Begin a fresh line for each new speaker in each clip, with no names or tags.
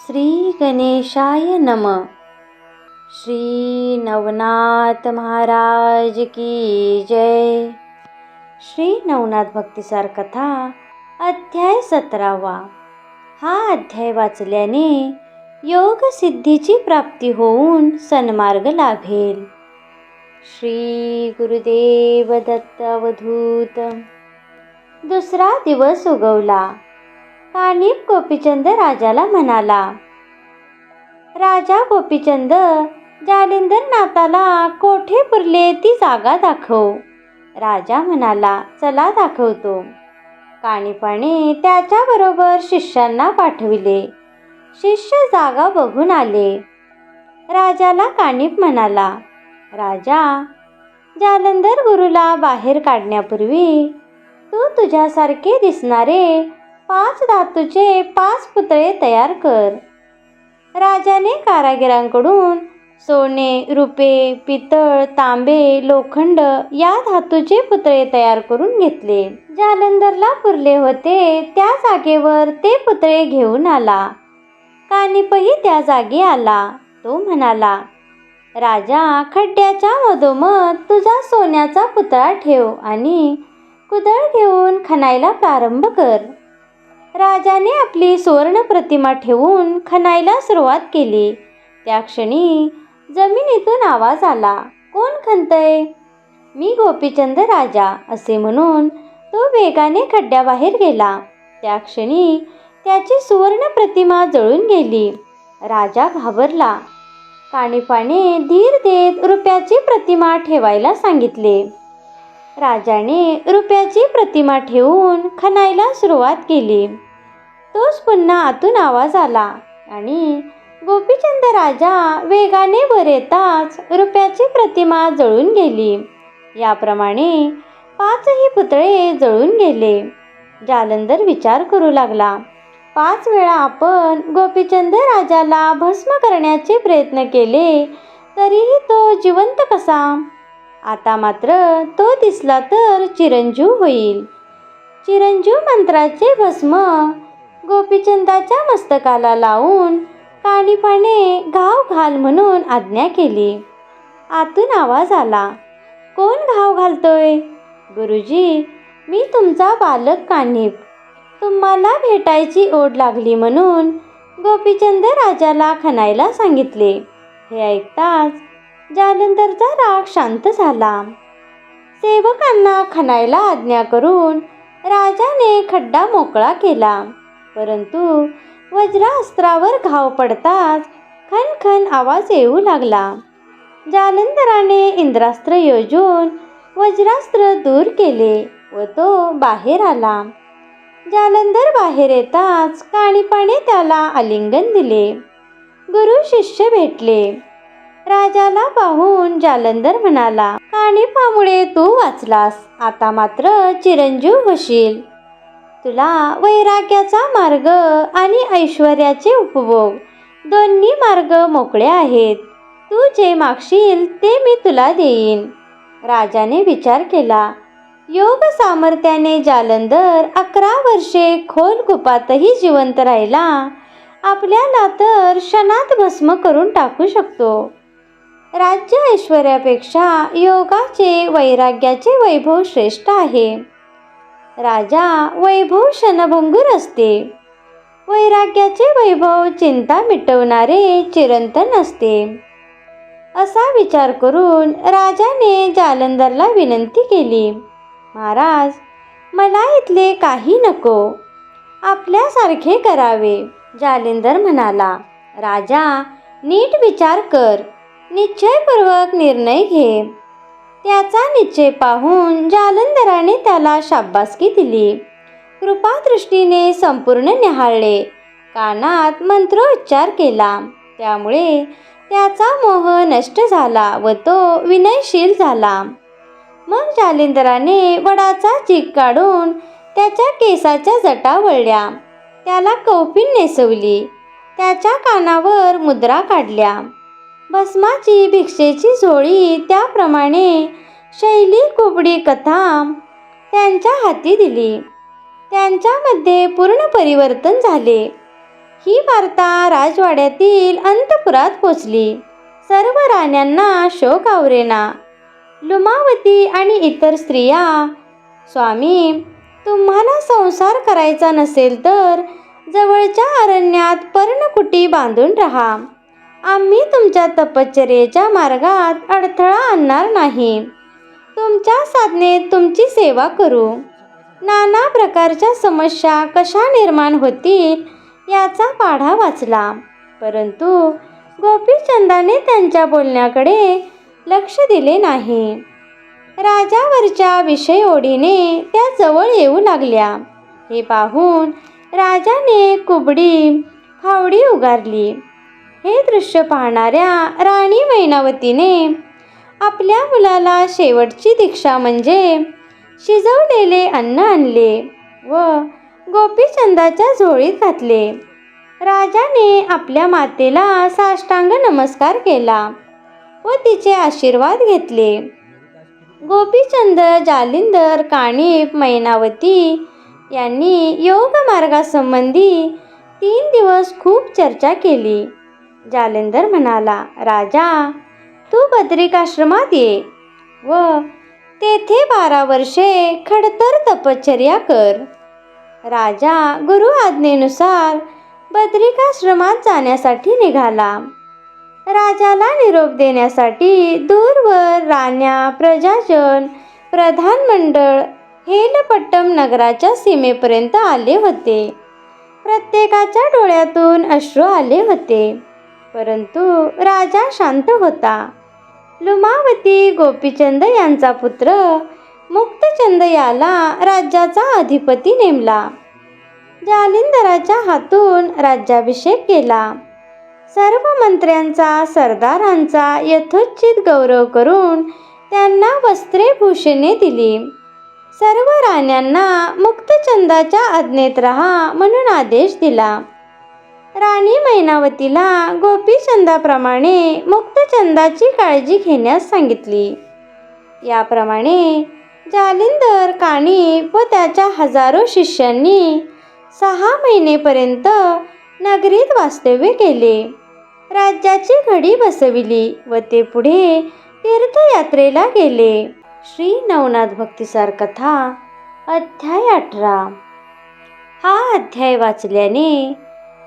श्री गणेशाय नमः. श्री नवनाथ महाराज की जय. श्री नवनाथ भक्तिसार कथा अध्याय 17. हा अध्याय वाचल्याने योग सिद्धीची प्राप्ती होऊन सन्मार्ग लाभेल. श्री गुरुदेव दत्त अवधूत. दुसरा दिवस उगवला. कानिप गोपीचंद राजाला म्हणाला, राजा गोपीचंद, जालिंदर नाथाला कोठे पुरले ती जागा दाखव. राजा म्हणाला, चला दाखवतो. कानिपाने त्याच्याबरोबर शिष्यांना पाठविले. शिष्य जागा बघून आले. राजाला कानिप म्हणाला, राजा, जालंधर गुरुला बाहेर काढण्यापूर्वी तू तुझ्यासारखे दिसणारे 5 धातूचे 5 पुतळे तयार कर. राजाने कारागिरांकडून सोने, रुपे, पितळ, तांबे, लोखंड या धातूचे पुतळे तयार करून घेतले. जालंधरला पुरले होते त्या जागेवर ते पुतळे घेऊन आला. कानिपही त्या जागी आला. तो म्हणाला, राजा, खड्ड्याच्या मधोमध तुझा सोन्याचा पुतळा ठेव आणि कुदळ घेऊन खणायला प्रारंभ कर. राजाने आपली सुवर्ण प्रतिमा ठेवून खणायला सुरुवात केली. त्या क्षणी जमिनीतून आवाज आला, कोण खणतय? मी गोपीचंद राजा, असे म्हणून तो वेगाने खड्ड्याबाहेर गेला. त्या क्षणी त्याची सुवर्ण प्रतिमा जळून गेली. राजा घाबरला. कानिपाने धीर देत रुप्याची प्रतिमा ठेवायला सांगितले. राजाने रुप्याची प्रतिमा ठेवून खणायला सुरुवात केली. तोच पुन्हा आतून आवाज आला आणि गोपीचंद राजा वेगाने वर येताच रुप्याची प्रतिमा जळून गेली. याप्रमाणे 5ही पुतळे जळून गेले. जालंधर विचार करू लागला, 5 वेळा आपण गोपीचंद राजाला भस्म करण्याचे प्रयत्न केले तरीही तो जिवंत कसा? आता मात्र तो दिसला तर चिरंजीव होईल. चिरंजीव मंत्राचे भस्म गोपीचंदाच्या मस्तकाला लावून कानिपाने घाव घाल म्हणून आज्ञा केली. आतून आवाज आला, कोण घाव घालतोय? गुरुजी, मी तुमचा बालक कानिप. तुम्हाला भेटायची ओढ लागली म्हणून गोपीचंद राजाला खणायला सांगितले. हे ऐकताच जालंधरचा राग शांत झाला. सेवकांना खणायला आज्ञा करून राजाने खड्डा मोकळा केला. परंतु वज्रास्त्रावर घाव पडताच खनखन आवाज येऊ लागला. जालंधराने इंद्रास्त्र योजून वज्रास्त्र दूर केले व तो बाहेर आला. जालंधर बाहेर येताच कानिपाने त्याला आलिंगन दिले. गुरु शिष्य भेटले. राजाला पाहून जालंधर म्हणाला, कानिपामुळे तू वाचलास, आता मात्र चिरंजीव होशील. तुला वैराग्याचा मार्ग आणि ऐश्वर्याचे उपभोग दोन्ही मार्ग मोकळे आहेत. तू जे मागशील ते मी तुला देईन. राजाने विचार केला. योग सामर्थ्याने जालंधर 11 वर्षे खोल गुपातही जिवंत राहिला. आपल्याला तर क्षणात भस्म करून टाकू शकतो. राज्य ऐश्वर्यापेक्षा योगाचे वैराग्याचे वैभव श्रेष्ठ आहे. राजा वैभव क्षणभंगूर असते. वैराग्याचे वैभव चिंता मिटवणारे चिरंतन असते. असा विचार करून राजाने जालंधरला विनंती केली, महाराज, मला इथले काही नको, आपल्यासारखे करावे. जालंधर म्हणाला, राजा, नीट विचार कर, निश्चयपूर्वक निर्णय घे. त्याचा निश्चय पाहून जालंधराने त्याला शाब्बासकी दिली. कृपादृष्टीने संपूर्ण निहाळले. कानात मंत्रोच्चार केला. त्यामुळे त्याचा मोह नष्ट झाला व तो विनयशील झाला. मग जालिंदराने वडाचा चीक काढून त्याच्या केसाच्या जटा वळल्या. त्याला कौपीन नेसवली. त्याच्या कानावर मुद्रा काढल्या. भस्माची भिक्षेची झोळी त्याप्रमाणे शैली कुबडी कथा त्यांच्या हाती दिली. त्यांच्यामध्ये पूर्ण परिवर्तन झाले. ही वार्ता राजवाड्यातील अंतपुरात पोचली. सर्व राण्यांना शोक आवरेना. लुमावती आणि इतर स्त्रिया, स्वामी, तुम्हाला संसार करायचा नसेल तर जवळच्या अरण्यात पर्णकुटी बांधून राहा. आम्ही तुमच्या तपश्चर्येच्या मार्गात अडथळा आणणार नाही. तुमच्या साधनेत तुमची सेवा करू. नाना प्रकारच्या समस्या कशा निर्माण होतील याचा पाढा वाचला, परंतु गोपीचंदाने त्यांच्या बोलण्याकडे लक्ष दिले नाही. राजावरच्या विषय ओढीने त्या जवळ येऊ लागल्या. हे पाहून राजाने कुबडी फावडी उगारली. हे दृश्य पाहणाऱ्या राणी मैनावतीने आपल्या मुलाला शेवटची दीक्षा म्हणजे शिजवलेले अन्न आणले व गोपीचंदाच्या झोळीत घातले. राजाने आपल्या मातेला साष्टांग नमस्कार केला व तिचे आशीर्वाद घेतले. गोपीचंद, जालिंदर, काणिप, मैनावती यांनी योग मार्गासंबंधी 3 दिवस खूप चर्चा केली. जालिंदर म्हणाला, राजा, तू बद्रिकाश्रमात ये व तेथे 12 वर्षे खडतर तपश्चर्या कर. राजा गुरु आज्ञेनुसार बद्रिकाश्रमात जाण्यासाठी निघाला. राजाला निरोप देण्यासाठी दूरवर राण्या, प्रजाजन, प्रधानमंडळ हेलपट्टम नगराच्या सीमेपर्यंत आले होते. प्रत्येकाच्या डोळ्यातून अश्रू आले होते, परंतु राजा शांत होता. लुमावती गोपीचंद यांचा पुत्र मुक्तचंद याला राज्याचा अधिपती नेमला. जालिंदराच्या हातून राज्याभिषेक केला. सर्व मंत्र्यांचा, सरदारांचा यथोचित गौरव करून त्यांना वस्त्रे भूषणे दिली. सर्व राण्यांना मुक्तचंदाच्या आज्ञेत राहा म्हणून आदेश दिला. राणी मैनावतीला गोपीचंदाप्रमाणे मुक्तचंदाची काळजी घेण्यास सांगितली. याप्रमाणे जालिंदर, काणिप व त्याच्या हजारो शिष्यांनी 6 महिनेपर्यंत नगरीत वास्तव्य केले. राज्याची घडी बसविली व ते पुढे तीर्थयात्रेला गेले. श्री नवनाथ भक्तिसार कथा अध्याय 18. हा अध्याय वाचल्याने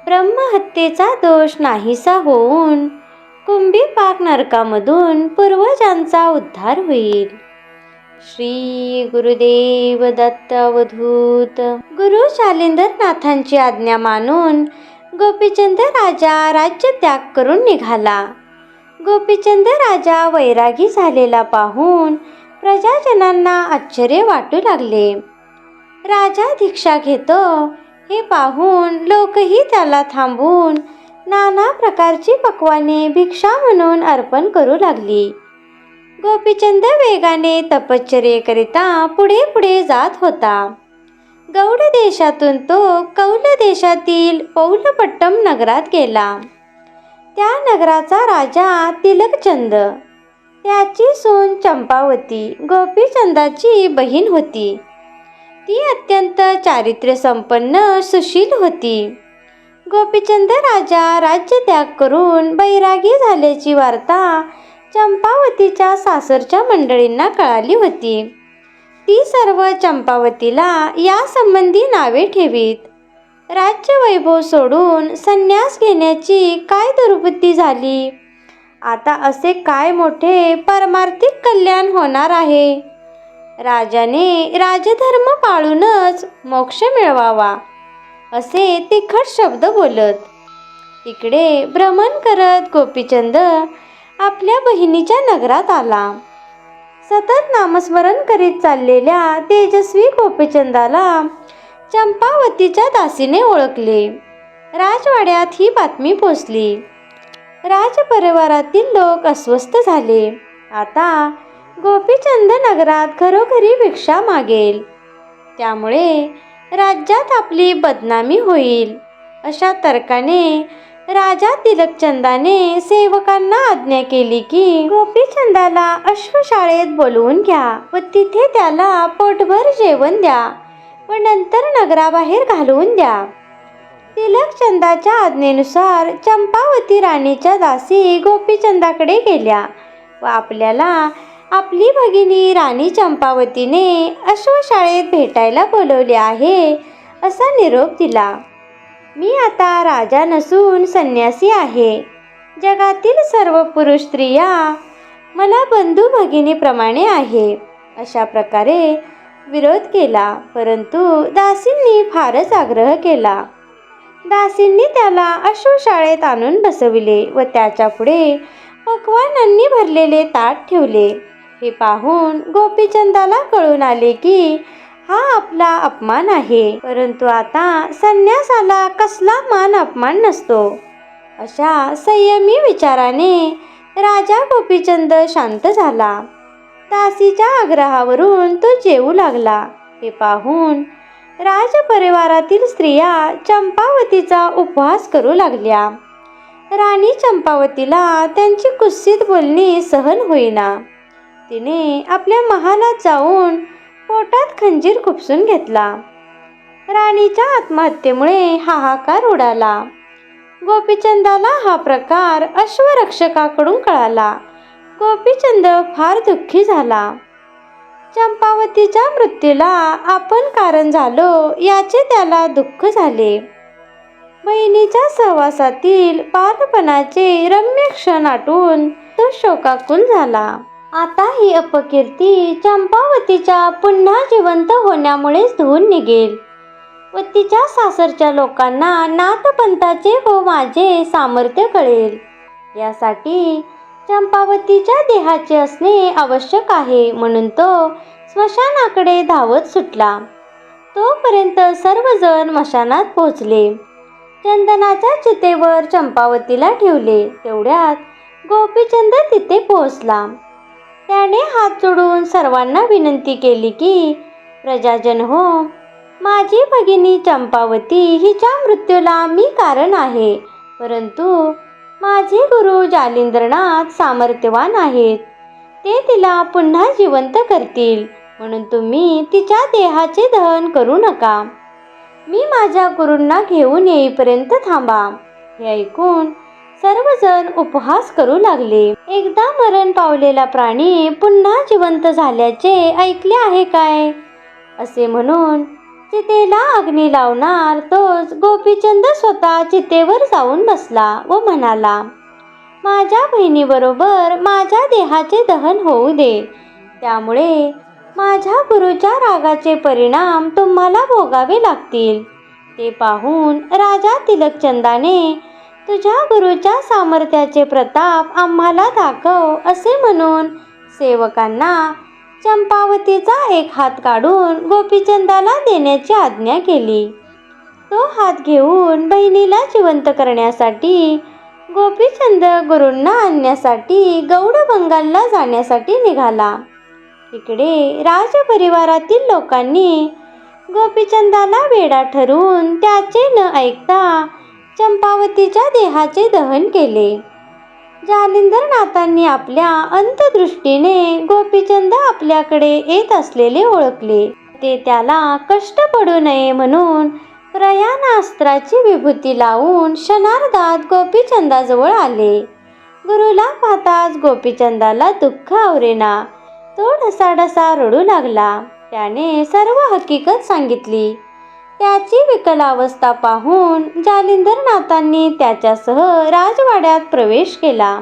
ब्रह्महत्येचा दोष नाहीसा होऊन कुंभीपाक नरकामधून पूर्वजांचा उद्धार होईल. श्री गुरुदेव दत्त अवधूत. गुरु जालिंदरनाथांची आज्ञा मानून गोपीचंद राजा राज्य त्याग करून निघाला. गोपीचंद राजा वैरागी झालेला पाहून प्रजाजनांना आश्चर्य वाटू लागले. राजा दीक्षा घेतो हे पाहून लोकही त्याला थांबून नाना प्रकारची पक्वाने भिक्षा म्हणून अर्पण करू लागली. गोपीचंद वेगाने तपश्चर्येकरिता पुढे पुढे जात होता. गौड देशातून तो कौल देशातील पौलपट्टम नगरात गेला. त्या नगराचा राजा तिलकचंद, त्याची सून चंपावती गोपीचंदाची बहीण होती. ती अत्यंत चारित्र्यसंपन्न सुशील होती. गोपीचंद राजा राज्य त्याग करून बैरागी झाल्याची वार्ता चंपावतीच्या सासरच्या मंडळींना कळाली होती. ती सर्व चंपावतीला यासंबंधी नावे ठेवीत. राज्यवैभव सोडून संन्यास घेण्याची काय दुर्बुद्धी झाली. आता असे काय मोठे परमार्थिक कल्याण होणार आहे. राजाने राजधर्म पाळूनच मोक्ष मिळवावा असे तिखट शब्द बोलत इकडे भ्रमण करत गोपीचंद आपल्या बहिणीच्या नगरात आला. सतत नामस्मरण करीत चाललेल्या तेजस्वी गोपीचंदाला चंपावतीच्या दासीने ओळखले. राजवाड्यात ही बातमी पोचली. राजपरिवारातील लोक अस्वस्थ झाले. आता गोपीचंद नगरात घरोघरी भिक्षा मागेल, त्यामुळे राज्यात आपली बदनामी होईल अशा तर्काने राजा तिलकचंदाने सेवकांना आज्ञा केली की गोपीचंदाला अश्वशाळेत बोलवून घ्या व तिथे त्याला पोटभर जेवण द्या व नंतर नगराबाहेर घालवून द्या. तिलकचंदाच्या आज्ञेनुसार चंपावती राणीच्या दासी गोपीचंदाकडे गेल्या व आपल्याला आपली भगिनी राणी चंपावतीने अश्वशाळेत भेटायला बोलवले आहे असा निरोप दिला. मी आता राजा नसून संन्यासी आहे. जगातील सर्व पुरुष स्त्रिया मला बंधू भगिनीप्रमाणे आहे अशा प्रकारे विरोध केला. परंतु दासींनी फारच आग्रह केला. दासींनी त्याला अश्वशाळेत आणून बसविले व त्याच्या पुढे पक्वान्नांनी भरलेले ताट ठेवले. हे पाहून गोपीचंदाला कळून आले की हा आपला अपमान आहे. परंतु आता संन्यासाला कसला मान अपमान नसतो. अशा संयमी विचाराने राजा गोपीचंद शांत झाला. दासीच्या आग्रहावरून तो जेवू लागला. हे पाहून राजपरिवारातील स्त्रिया चंपावतीचा उपहास करू लागल्या. राणी चंपावतीला त्यांची कुत्सित बोलणी सहन होईना. तिने आपल्या महालात जाऊन पोटात खंजीर खुपसून घेतला. राणीच्या आत्महत्येमुळे हाहाकार उडाला. गोपीचंदाला हा प्रकार अश्वरक्षकाकडून कळाला. गोपीचंद फार दुःखी झाला. चंपावतीच्या मृत्यूला आपण कारण झालो याचे त्याला दुःख झाले. बहिणीच्या सहवासातील बालपणाचे रम्य क्षण आठवून तो शोकाकुल झाला. आता ही अपकीर्ती चंपावतीच्या पुन्हा जिवंत होण्यामुळेच धुवून निघेल व तिच्या सासरच्या लोकांना नाथपंथाचे व माझे सामर्थ्य कळेल. यासाठी चंपावतीच्या देहाचे असणे आवश्यक आहे. म्हणून तो स्मशानाकडे धावत सुटला. तोपर्यंत सर्वजण स्मशानात पोहोचले. चंदनाच्या चितेवर चंपावतीला ठेवले. तेवढ्यात गोपीचंद तिथे पोहोचला. त्याने हात जोडून सर्वांना विनंती केली की प्रजाजन हो, माझी भगिनी चंपावती हिच्या मृत्यूला मी कारण आहे. परंतु माझे गुरु जालिंद्रनाथ सामर्थ्यवान आहेत. ते तिला पुन्हा जिवंत करतील. म्हणून तुम्ही तिच्या देहाचे दहन करू नका. मी माझ्या गुरूंना घेऊन येईपर्यंत थांबा. हे ऐकून सर्वजण उपहास करू लागले. एकदा मरण पावलेला प्राणी पुन्हा जिवंत झाल्याचे ऐकले आहे काय? असे म्हणून चितेला अग्नी लावणार तोच गोपीचंद स्वतः चितेवर जाऊन बसला व म्हणाला, माझ्या बहिणीबरोबर माझ्या देहाचे दहन होऊ दे. त्यामुळे माझ्या गुरुच्या रागाचे परिणाम तुम्हाला भोगावे लागतील. ते पाहून राजा तिलकचंदाने तुझ्या गुरुच्या सामर्थ्याचे प्रताप आम्हाला दाखव असे म्हणून सेवकांना चंपावतीचा एक हात काढून गोपीचंदाला देण्याची आज्ञा केली. तो हात घेऊन बहिणीला जिवंत करण्यासाठी गोपीचंद गुरूंना आणण्यासाठी गौडबंगालला जाण्यासाठी निघाला. इकडे राजपरिवारातील लोकांनी गोपीचंदाला वेडा ठरवून त्याचे न ऐकता चंपावतीच्या देहाचे दहन केले. जालिंदरनाथांनी आपल्या अंतदृष्टीने गोपीचंद आपल्याकडे येत असलेले ओळखले. ते त्याला कष्ट पडू नये म्हणून प्रयाणास्त्राची विभूती लावून क्षणार्धात गोपीचंदाजवळ आले. गुरुला पाहताच गोपीचंदाला दुःख आवरेना. तो ढसाढसा रडू लागला. त्याने सर्व हकीकत सांगितली. त्याची विकलावस्था पाहून जालिंदरनाथांनी त्याच्यासह राजवाड्यात प्रवेश केला.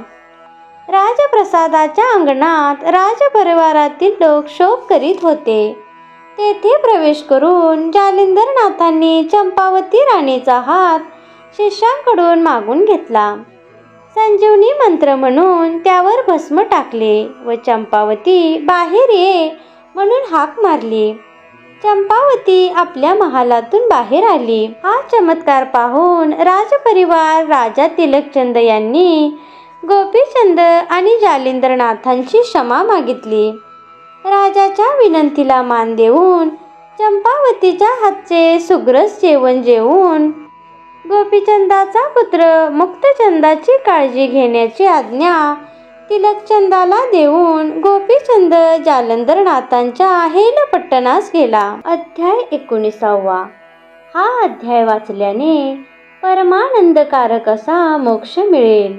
राजप्रसादाच्या अंगणात राजपरिवारातील लोक शोक करीत होते. तेथे प्रवेश करून जालिंदरनाथांनी चंपावती राणीचा हात शिष्यांकडून मागून घेतला. संजीवनी मंत्र म्हणून त्यावर भस्म टाकले व चंपावती बाहेर ये म्हणून हाक मारली. चंपावती आपल्या महालातून बाहेर आली. हा चमत्कार पाहून राजपरिवार राजा तिलकचंद यांनी गोपीचंद आणि जालिंदरनाथांची क्षमा मागितली. राजाच्या विनंतीला मान देऊन चंपावतीच्या हातचे सुग्रस जेवण जेवून गोपीचंदाचा पुत्र मुक्तचंदाची काळजी घेण्याची आज्ञा तिलकचंदाला देऊन गोपीचंद जालंधरनाथांच्या हेलपट्टणास गेला. अध्याय 19. हा अध्याय वाचल्याने परमानंदकारक असा मोक्ष मिळेल.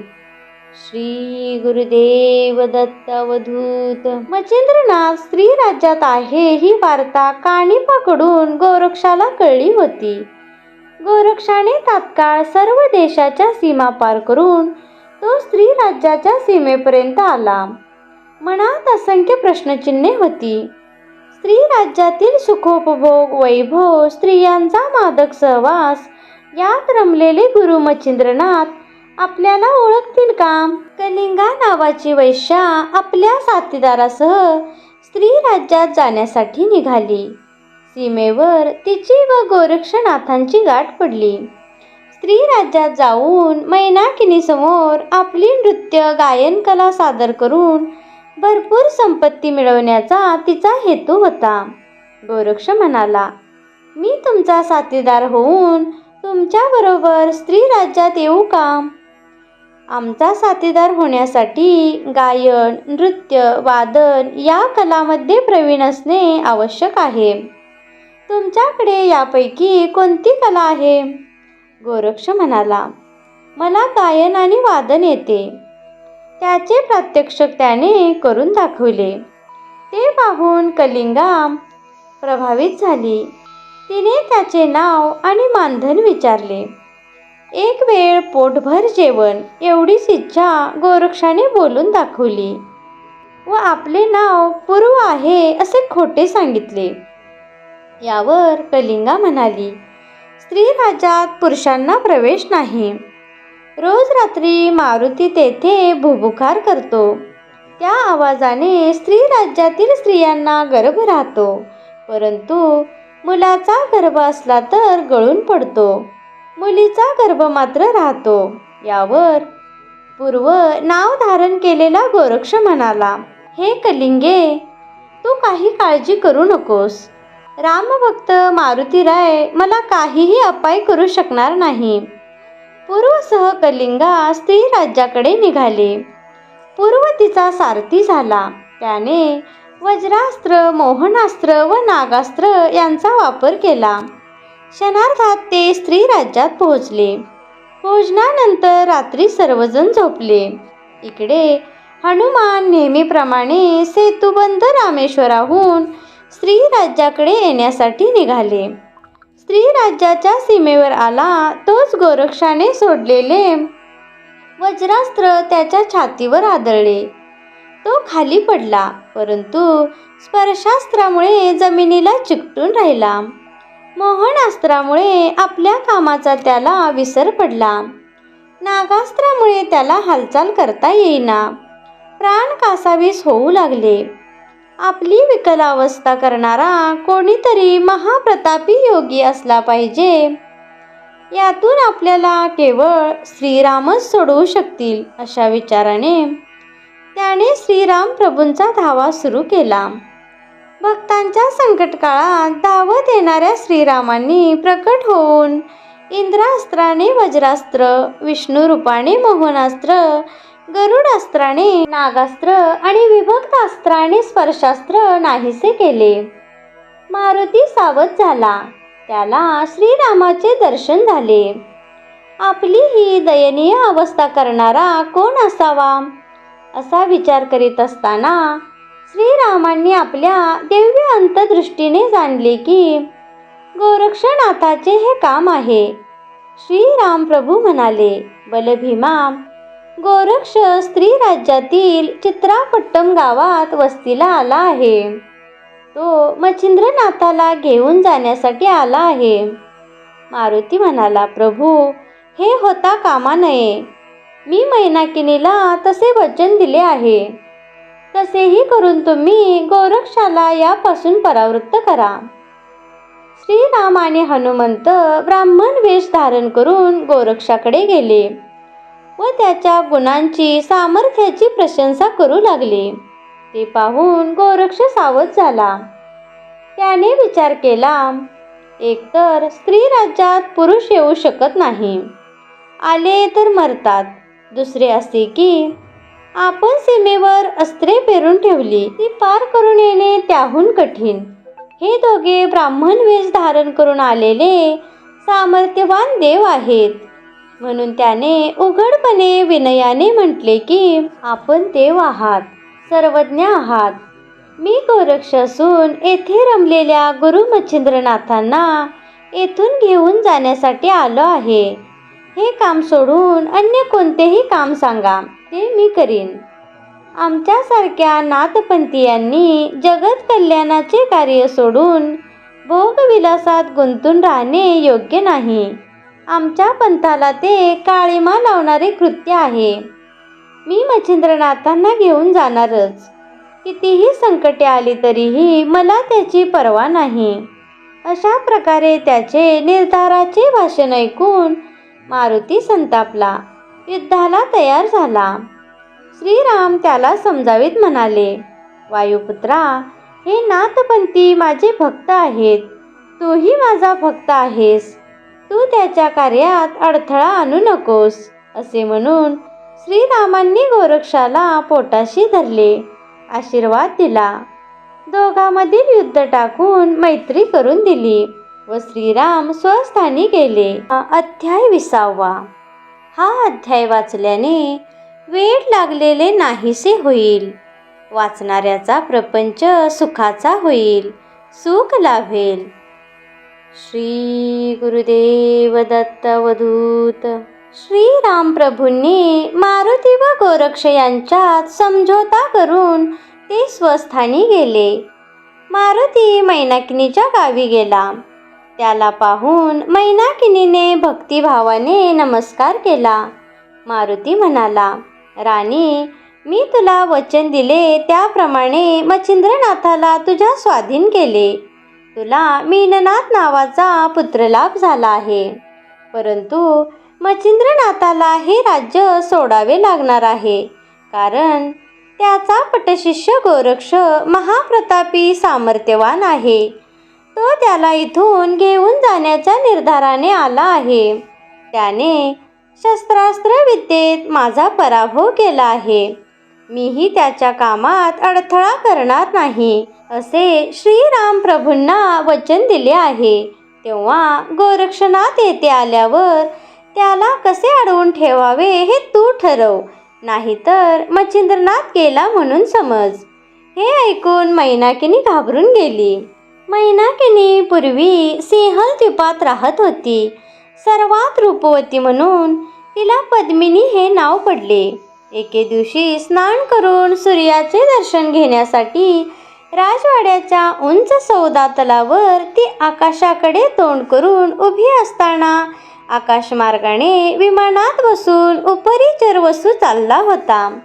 श्री गुरुदेव दत्त अवधूत. मच्छिंद्रनाथ स्त्री राज्यात आहे ही वार्ता कानिपाकडून गोरक्षाला कळली होती. गोरक्षाने तात्काळ सर्व देशाच्या सीमा पार करून तो स्त्री राज्याच्या सीमेपर्यंत आला. मनात असंख्य प्रश्नचिन्हे होती. स्त्री राज्यातील सुखोपभोग, वैभव, स्त्रियांचा मादक सहवास यात रमलेले गुरु मच्छिंद्रनाथ आपल्याला ओळखतील का? कलिंगा नावाची वैश्या आपल्या साथीदारासह स्त्री राज्यात जाण्यासाठी निघाली. सीमेवर तिची व गोरक्षनाथांची गाठ पडली. स्त्री राज्यात जाऊन मैनाकिनीसमोर आपली नृत्य गायन कला सादर करून भरपूर संपत्ती मिळवण्याचा तिचा हेतू होता. गोरक्ष म्हणाला, मी तुमचा साथीदार होऊन तुमच्याबरोबर स्त्री राज्यात येऊ का? आमचा साथीदार होण्यासाठी गायन, नृत्य, वादन या कलामध्ये प्रवीण असणे आवश्यक आहे. तुमच्याकडे यापैकी कोणती कला आहे? गोरक्ष म्हणाला, मला गायन आणि वादन येते. त्याचे प्रात्यक्षिक त्याने करून दाखविले. ते पाहून कलिंगा प्रभावित झाली. तिने त्याचे नाव आणि मानधन विचारले. एक वेळ पोटभर जेवण एवढीच इच्छा गोरक्षाने बोलून दाखवली व आपले नाव पूर्व आहे असे खोटे सांगितले. यावर कलिंगा म्हणाली, स्त्री राज्यात पुरुषांना प्रवेश नाही. रोज रात्री मारुती तेथे भुभुकार करतो. त्या आवाजाने स्त्री राज्यातील स्त्रियांना गर्भ राहतो, परंतु मुलाचा गर्भ असला तर गळून पडतो. मुलीचा गर्भ मात्र राहतो. यावर पूर्व नाव धारण केलेला गोरक्ष म्हणाला, हे कलिंगे, तू काही काळजी करू नकोस. रामभक्त मारुतीराय मला काहीही अपाय करू शकणार नाही. पूर्वसह कलिंगा स्त्री राज्याकडे निघाले. पूर्व तिचा सारथी झाला. त्याने वज्रास्त्र, मोहनास्त्र व नागास्त्र यांचा वापर केला. क्षणार्धात ते स्त्री राज्यात पोहोचले. भोजनानंतर रात्री सर्वजण झोपले. इकडे हनुमान नेहमीप्रमाणे सेतुबंध रामेश्वराहून स्त्री राज्याकडे येण्यासाठी निघाले. स्त्री राज्याच्या सीमेवर आला तोच गोरक्षाने सोडलेले वज्रास्त्र त्याच्या छातीवर आदळले. तो खाली पडला, परंतु स्पर्शास्त्रामुळे जमिनीला चिकटून राहिला. मोहनास्त्रामुळे आपल्या कामाचा त्याला विसर पडला. नागास्त्रामुळे त्याला हालचाल करता येईना. प्राण कासावीस होऊ लागले. आपली विकलावस्था करणारा कोणीतरी महाप्रतापी योगी असला पाहिजे. यातून आपल्याला केवळ श्रीरामच सोडवू शकतील अशा विचाराने त्याने श्रीराम प्रभूंचा धावा सुरू केला. भक्तांच्या संकटकाळात धावत येणाऱ्या श्रीरामांनी प्रकट होऊन इंद्रास्त्राने वज्रास्त्र, विष्णू रूपाने मोहनास्त्र, गरुडास्त्राने नागास्त्र आणि विभक्त अस्त्राने स्पर्शास्त्र नाहीसे केले. मारुती सावध झाला. त्याला श्रीरामाचे दर्शन झाले. आपली ही दयनीय अवस्था करणारा कोण असावा असा विचार करीत असताना श्रीरामांनी आपल्या दिव्य अंतदृष्टीने जाणले की गोरक्षनाथाचे हे काम आहे. श्रीराम प्रभू म्हणाले, बलभीमा, गोरक्ष स्त्री राज्यातील चित्रापट्टम गावात वस्तीला आला आहे. तो मच्छिंद्रनाथाला घेऊन जाण्यासाठी आला आहे. मारुती म्हणाला, प्रभू, हे होता कामा नये. मी मैनाकिनीला तसे वचन दिले आहे. तसेही करून तुम्ही गोरक्षाला यापासून परावृत्त करा. श्रीराम आणि हनुमंत ब्राह्मण वेश धारण करून गोरक्षाकडे गेले व त्याच्या गुणांची, सामर्थ्याची प्रशंसा करू लागले. ते पाहून गोरक्ष सावध झाला. त्याने विचार केला, एकतर स्त्री राज्यात पुरुष येऊ शकत नाही, आले तर मरतात. दुसरे असे की आपण सीमेवर अस्त्रे पेरून ठेवली, ती पार करून येणे त्याहून कठीण. हे दोघे ब्राह्मण वेश धारण करून आलेले सामर्थ्यवान देव आहेत. म्हणून त्याने उघडपणे विनयाने म्हटले की आपण देव आहात, सर्वज्ञ आहात. मी गोरक्ष असून येथे रमलेल्या गुरु मच्छिंद्रनाथांना येथून घेऊन जाण्यासाठी आलो आहे. हे काम सोडून अन्य कोणतेही काम सांगा, ते मी करीन. आमच्यासारख्या नाथपंथीयांनी जगत कल्याणाचे कार्य सोडून भोगविलासात गुंतून राहणे योग्य नाही. आमच्या पंथाला ते काळिमा लावणारे कृत्य आहे. मी मच्छिंद्रनाथांना घेऊन जाणारच. कितीही संकटे आली तरीही मला त्याची पर्वा नाही. अशा प्रकारे त्याचे निर्धाराचे भाषण ऐकून मारुती संतापला, युद्धाला तयार झाला. श्रीराम त्याला समजावीत म्हणाले, वायुपुत्रा, हे नाथपंथी माझे भक्त आहेत. तूही माझा भक्त आहेस. तू त्याच्या कार्यात अडथळा आणू नकोस. असे म्हणून श्रीरामांनी गोरक्षाला पोटाशी धरले, आशीर्वाद दिला. दोघांमधील युद्ध टाकून मैत्री करून दिली व श्रीराम स्वस्थानी गेले. अध्याय 20. हा अध्याय वाचल्याने वेळ लागलेले नाहीसे होईल. वाचणाऱ्याचा प्रपंच सुखाचा होईल, सुख लाभेल. श्री गुरुदेव दत्त अवधूत. श्रीराम प्रभूंनी मारुती व गोरक्ष यांच्यात समझोता करून ते स्वस्थानी गेले. मारुती मैनाकिनीच्या गावी गेला. त्याला पाहून मैनाकिनीने भक्तिभावाने नमस्कार केला. मारुती म्हणाला, राणी, मी तुला वचन दिले त्याप्रमाणे मच्छिंद्रनाथाला तुझ्या स्वाधीन केले. तुला मीननाथ नावाचा पुत्रलाभ झाला आहे. परंतु मच्छिंद्रनाथाला हे राज्य सोडावे लागणार आहे, कारण त्याचा पटशिष्य गोरक्ष महाप्रतापी सामर्थ्यवान आहे. तो त्याला इथून घेऊन जाण्याच्या निर्धाराने आला आहे. त्याने शस्त्रास्त्र विद्येत माझा पराभव केला आहे. मीही त्याच्या कामात अडथळा करणार नाही, असे श्रीराम प्रभूंना वचन दिले आहे. तेव्हा गोरक्षनाथ येथे आल्यावर त्याला कसे अडवून ठेवावे हे तू ठरव, नाहीतर मच्छिंद्रनाथ गेला म्हणून समज. हे ऐकून मैनाकिनी घाबरून गेली. मैनाकिनी पूर्वी सिंहल द्वीपात राहत होती. सर्वात रूपवती म्हणून तिला पद्मिनी हे नाव पडले. एके दिवशी स्नान करून सूर्याचे दर्शन घेण्यासाठी राजवाड्याच्या उंच सौदातलावर ती आकाशाकडे तोंड करून उभी असताना आकाशमार्गाने विमानात बसून उपरिचर वसू चालला होता.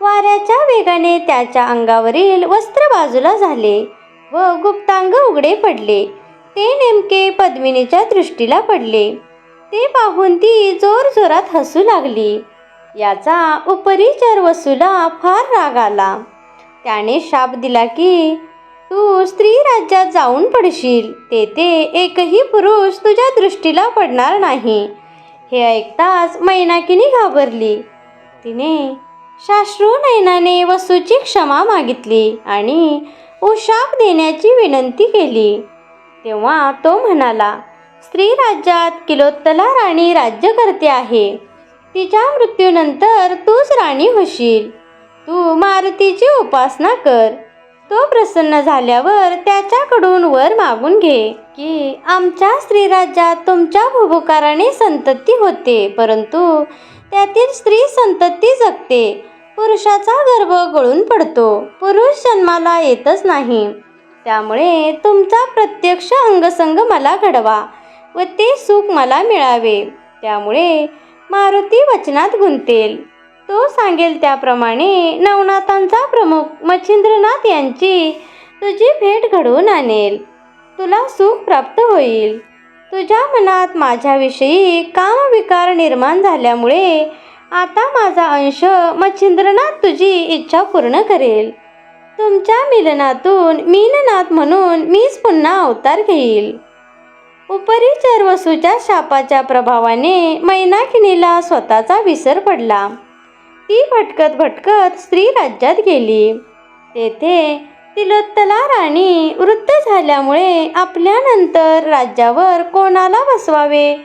वाऱ्याच्या वेगाने त्याच्या अंगावरील वस्त्र बाजूला झाले व गुप्तांग उघडे पडले. ते नेमके पद्मिनीच्या दृष्टीला पडले. ते पाहून ती जोरजोरात हसू लागली. याचा उपरिचर वसूला फार राग आला. त्याने शाप दिला की तू स्त्री राज्यात जाऊन पडशील. तेथे एकही पुरुष तुझ्या दृष्टीला पडणार नाही. हे ऐकताच मैनाकिनी घाबरली. तिने साश्रू नयनाने वसूची क्षमा मागितली आणि उशाप देण्याची विनंती केली. तेव्हा तो म्हणाला, स्त्री राज्यात किलोत्तला राणी राज्य करते आहे. तिच्या मृत्यूनंतर तूच राणी होशील. तू मारुतीची उपासना कर. तो प्रसन्न झाल्यावर त्याच्याकडून वर मागून घे की आमच्या स्त्रीराज्यात तुमच्या भुभुकाराने संतती होते, परंतु त्यातील स्त्री संतती जगते. पुरुषाचा गर्भ गळून पडतो. पुरुष जन्माला येतच नाही. त्यामुळे तुमचा प्रत्यक्ष अंगसंग मला घडवा व ते सुख मला मिळावे. त्यामुळे मारुती वचनात गुंतेल. तो सांगेल त्याप्रमाणे नवनाथांचा प्रमुख मच्छिंद्रनाथ यांची तुझी भेट घडवून आणेल. तुला सुख प्राप्त होईल. तुझ्या मनात माझ्याविषयी कामविकार निर्माण झाल्यामुळे आता माझा अंश मच्छिंद्रनाथ तुझी इच्छा पूर्ण करेल. तुमच्या मिलनातून मीननाथ म्हणून मीच पुन्हा अवतार घेईल. उपरिचर वसूच्या शापाच्या प्रभावाने मैनाकिनीला स्वतःचा विसर पडला. ती भटकत भटकत स्त्री राज्यात गेली. तेथे तिलोत्तला राणी वृद्ध झाल्यामुळे आपल्यानंतर राज्यावर कोणाला बसवावे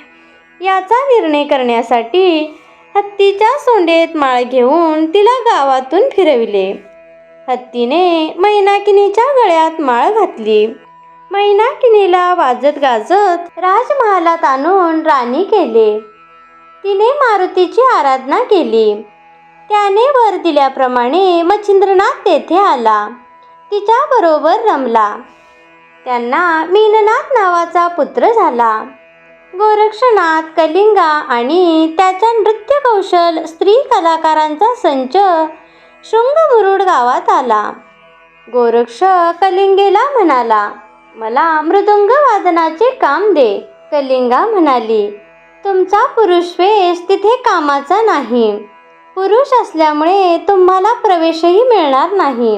याचा निर्णय करण्यासाठी हत्तीच्या सोंडेत माळ घेऊन तिला गावातून फिरविले. हत्तीने मैनाकिनीच्या गळ्यात माळ घातली. मैनाकिनीला वाजत गाजत राजमहालात आणून राणी केले. तिने मारुतीची आराधना केली. त्याने वर दिल्याप्रमाणे मच्छिंद्रनाथ तेथे आला. तिच्याबरोबर रमला. त्यांना मीननाथ नावाचा पुत्र झाला. गोरक्षनाथ, कलिंगा आणि त्याच्या नृत्य कौशल स्त्री कलाकारांचा संच शृंगमुरुड गावात आला. गोरक्ष कलिंगेला म्हणाला, मला मृदुंग वादनाचे काम दे. कलिंगा म्हणाली, तुमचा पुरुषवेश तिथे कामाचा नाही. पुरुष असल्यामुळे तुम्हाला प्रवेशही मिळणार नाही.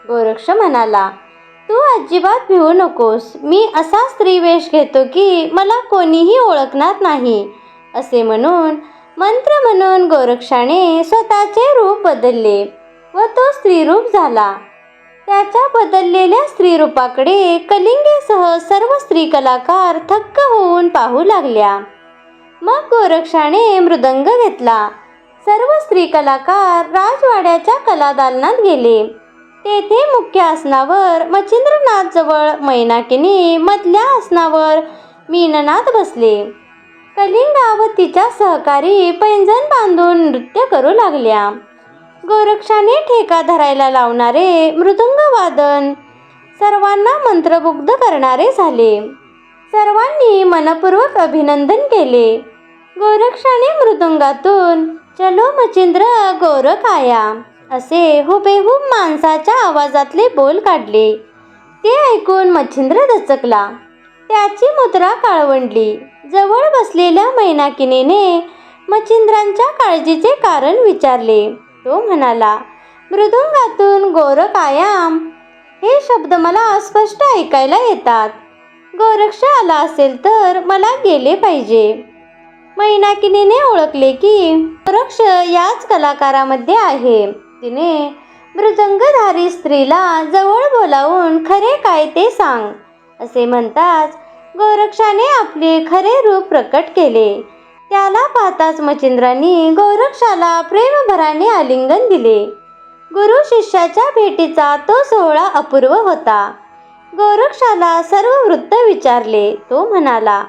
गोरक्ष म्हणाला, तू अजिबात भिवू नकोस. मी असा स्त्रीवेश घेतो की मला कोणीही ओळखणार नाही. असे म्हणून मंत्र म्हणून गोरक्षाने स्वतःचे रूप बदलले व तो स्त्रीरूप झाला. त्याच्या बदललेल्या स्त्रीरूपाकडे कलिंगेसह सर्व स्त्री कलाकार थक्क होऊन पाहू लागल्या. मग गोरक्षाने मृदंग घेतला. सर्व स्त्री कलाकार राजवाड्याच्या कलादालनात गेले. तेथे मुख्य आसनावर मच्छिंद्रनाथ जवळ मैनाकिनी, मधल्या आसनावर मीननाथ बसले. कलिंगा व तिच्या सहकारी पैंजण बांधून नृत्य करू लागल्या. गोरक्षाने ठेका धरायला लावणारे मृदुंग वादन सर्वांना मंत्रमुग्ध करणारे झाले. सर्वांनी मनपूर्वक अभिनंदन केले. गोरक्षाने मृदुंगातून चलो मच्छिंद्र गोरख आया असे हुबेहूब माणसाच्या आवाजातले बोल काढले. ते ऐकून मच्छिंद्र दचकला. त्याची मुद्रा काळवंडली. जवळ बसलेल्या मैनाकिनीने मच्छिंद्रांच्या काळजीचे कारण विचारले. तो म्हणाला, मृदुंगातून गोरख आयाम हे शब्द मला स्पष्ट ऐकायला येतात. गोरक्ष आला असेल तर मला गेले पाहिजे. मैनाकिनीने ओळखले की गोरक्ष याच कलाकारामध्ये आहे. तिने मृदंगधारी स्त्रीला जवळ बोलावून खरे काय ते सांग असे म्हणताच गोरक्षाने आपले खरे रूप प्रकट केले. त्याला पाहताच मच्छिंद्रांनी गोरक्षाला प्रेमभराने आलिंगन दिले. गुरु शिष्याच्या भेटीचा तो सोहळा अपूर्व होता. गोरक्षाला सर्व वृत्त विचारले. तो म्हणाला,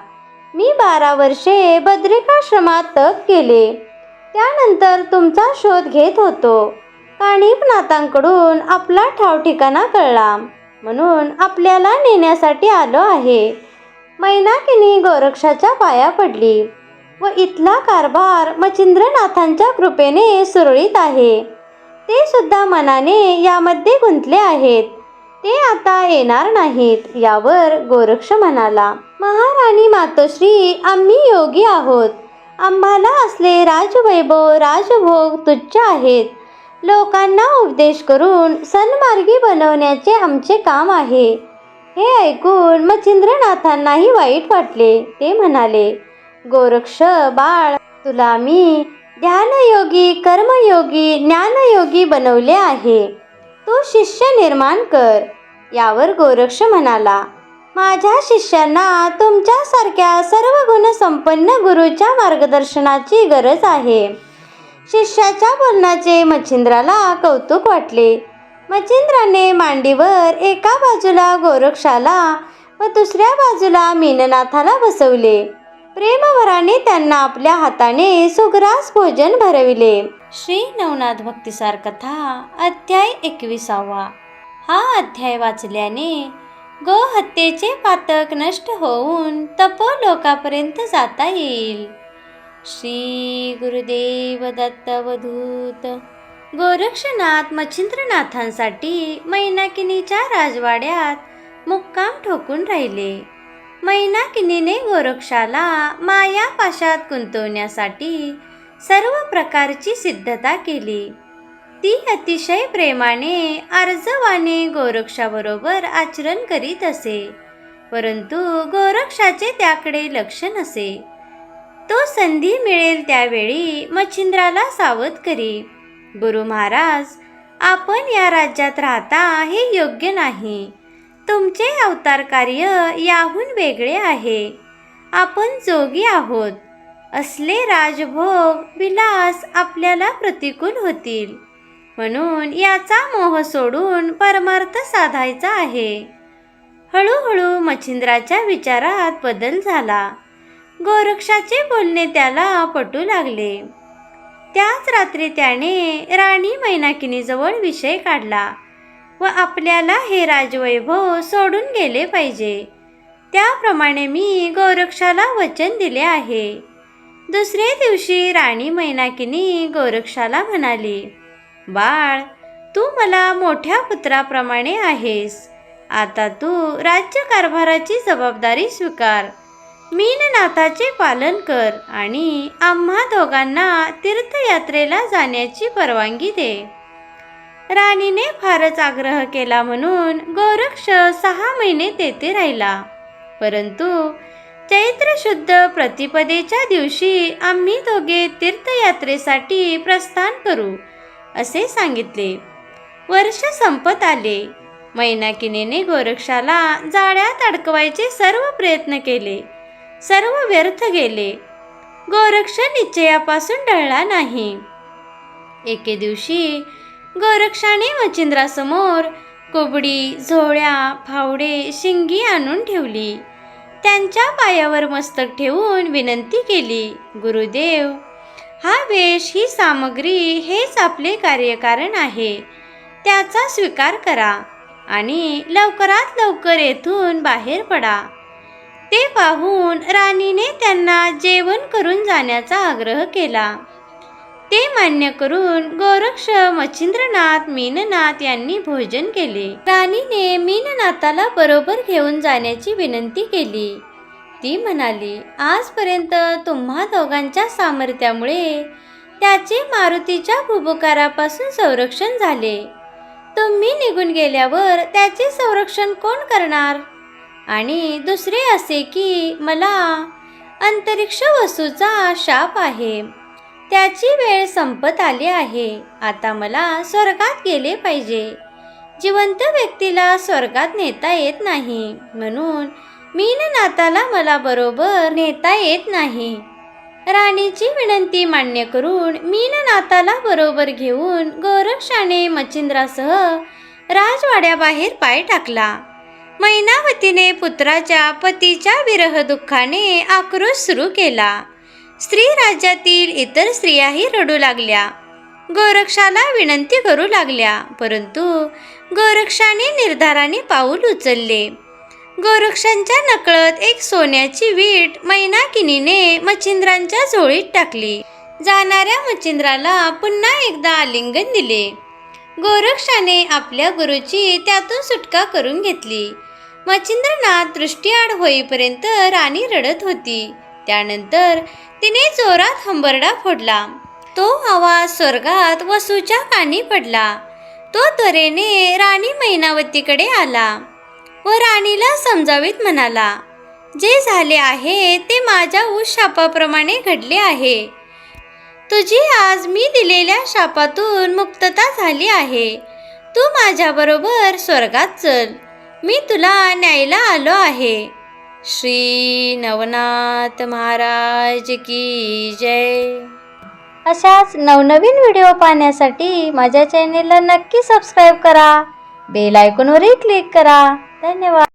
मी 12 वर्षे बद्रिकाश्रमात तप केले. त्यानंतर तुमचा शोध घेत होतो. काणिपनाथांकडून आपला ठाव ठिकाणा कळला म्हणून आपल्याला नेण्यासाठी आलो आहे. मैनाकिनी गोरक्षाच्या पाया पडली व इथला कारभार मच्छिंद्रनाथांच्या कृपेने सुरळीत आहे. ते सुद्धा मनाने यामध्ये गुंतले आहेत. ते आता येणार नाहीत. यावर गोरक्ष म्हणाला, महाराणी मातोश्री, आम्ही योगी आहोत. आम्हाला असले राजवैभव राजभोग तुच्छ आहेत. लोकांना उपदेश करून सन्मार्गी बनवण्याचे आमचे काम आहे. हे ऐकून मच्छिंद्रनाथांनाही वाईट वाटले. ते म्हणाले, गोरक्ष बाळ, तुला मी ध्यानयोगी, कर्मयोगी, ज्ञानयोगी बनवले आहे. तू शिष्य निर्माण कर. यावर गोरक्ष म्हणाला, माझ्या शिष्यांना तुमच्यासारख्या सर्व गुण संपन्न गुरुच्या मार्गदर्शनाची गरज आहे. शिष्याच्या बोलण्याचे मच्छिंद्राला कौतुक वाटले. मच्छिंद्राने मांडीवर एका बाजूला गोरक्षाला व दुसऱ्या बाजूला मीननाथाला बसवले. प्रेमभराने त्यांना आपल्या हाताने सुग्रास भोजन भरविले. श्री नवनाथ भक्तिसार कथा अध्याय 21. हा अध्याय वाचल्याने गोहत्येचे पातक नष्ट होऊन तपोलोकापर्यंत जाता येईल. श्री गुरुदेव दत्तवधूत. गोरक्षनाथ मच्छिंद्रनाथांसाठी मैनाकिनीच्या राजवाड्यात मुक्काम ठोकून राहिले. मैनाकिनीने गोरक्षाला मायापाशात गुंतवण्यासाठी सर्व प्रकारची सिद्धता केली. ती अतिशय प्रेमाने आर्जवाने गोरक्षाबरोबर आचरण करीत असे. परंतु गोरक्षाचे त्याकडे लक्ष नसे. तो संधी मिळेल त्यावेळी मच्छिंद्राला सावध करी. गुरु महाराज, आपण या राज्यात राहता हे योग्य नाही. तुमचे अवतार कार्य याहून वेगळे आहे. आपण जोगी आहोत. असले राजभोग विलास आपल्याला प्रतिकूल होतील, म्हणून याचा मोह सोडून परमार्थ साधायचा आहे. हळूहळू मच्छिंद्राच्या विचारात बदल झाला. गोरक्षाचे बोलणे त्याला पटू लागले. त्याच रात्री त्याने राणी मैनाकिनीजवळ विषय काढला व आपल्याला हे राजवैभव सोडून गेले पाहिजे. त्याप्रमाणे मी गोरक्षाला वचन दिले आहे. दुसरे दिवशी राणी मैनाकिनी गोरक्षाला म्हणाली, बाळ, तू मला मोठ्या पुत्राप्रमाणे आहेस. आता तू राज्यकारभाराची जबाबदारी स्वीकार. मीननाथाचे पालन कर आणि आम्हा दोघांना तीर्थयात्रेला जाण्याची परवानगी दे. राणीने फारच आग्रह केला म्हणून गोरक्ष 6 महिने तेथे राहिला. परंतु चैत्र शुद्ध प्रतिपदेच्या दिवशी आम्ही दोघे तीर्थयात्रेसाठी प्रस्थान करू असे सांगितले. वर्ष संपत आले. मैनाकिनीने गोरक्षाला जाळ्यात अडकवायचे सर्व प्रयत्न केले. सर्व व्यर्थ गेले. गोरक्ष निश्चयापासून टळला नाही. एके दिवशी गोरक्षाने मच्छिंद्रासमोर कुबडी, झोळ्या, फावडे, शिंगी आणून ठेवली. त्यांच्या पायावर मस्तक ठेवून विनंती केली, गुरुदेव, हा वेश, ही सामग्री, हेच आपले कार्यकारण आहे. त्याचा स्वीकार करा आणि लवकरात लवकर येथून बाहेर पडा. ते पाहून राणीने त्यांना जेवण करून जाण्याचा आग्रह केला. ते मान्य करून गोरक्ष, मच्छिंद्रनाथ, मीननाथ यांनी भोजन केले. राणीने मीननाथाला बरोबर घेऊन जाण्याची विनंती केली. ती म्हणाली, आजपर्यंत तुम्हा दोघांच्या सामर्थ्यामुळे त्याचे मारुतीच्या भुभुकारापासून संरक्षण झाले. तुम्ही निघून गेल्यावर त्याचे संरक्षण कोण करणार? आणि दुसरे असे की मला अंतरिक्ष वसूचा शाप आहे. त्याची वेळ संपत आली आहे. आता मला स्वर्गात गेले पाहिजे. जिवंत व्यक्तीला स्वर्गात नेता येत नाही, म्हणून मीननाथाला मला बरोबर नेता येत नाही. राणीची विनंती मान्य करून मीननाथाला बरोबर घेऊन गोरक्षाने मच्छिंद्रासह राजवाड्याबाहेर पाय टाकला. मैनावतीने पुत्राच्या पतीच्या विरह दुःखाने आक्रोश सुरू केला. स्त्री राज्यातील इतर स्त्रियाही रडू लागल्या. गोरक्षाला विनंती करू लागल्या, परंतु गोरक्षाने निर्धाराने पाऊल उचलले. गोरक्षांच्या नकळत एक सोन्याची वीट मैनाकिनीने मच्छिंद्रांच्या झोळीत टाकली. जाणाऱ्या मच्छिंद्राला पुन्हा एकदा आलिंगन दिले. गोरक्षाने आपल्या गुरुची त्यातून सुटका करून घेतली. मच्छिंद्रनाथ दृष्टीआड होईपर्यंत राणी रडत होती. त्यानंतर तिने जोरात हंबरडा फोडला. तो आवाज स्वर्गात वसूच्या कानी पडला. तो त्वरेने राणी मैनावतीकडे आला व राणीला समजावीत म्हणाला, जे झाले आहे ते माझ्या शापाप्रमाणे घडले आहे. तुझी आज मी दिलेल्या शापातून मुक्तता झाली आहे. तू माझ्याबरोबर स्वर्गात चल. मी तुला न्यायला आलो आहे. श्री नवनाथ महाराज की जय. अशाच नवनवीन व्हिडिओ पाहण्यासाठी माझ्या चॅनेलला नक्की सबस्क्राईब करा. बेल आयकॉनवरही क्लिक करा. धन्यवाद.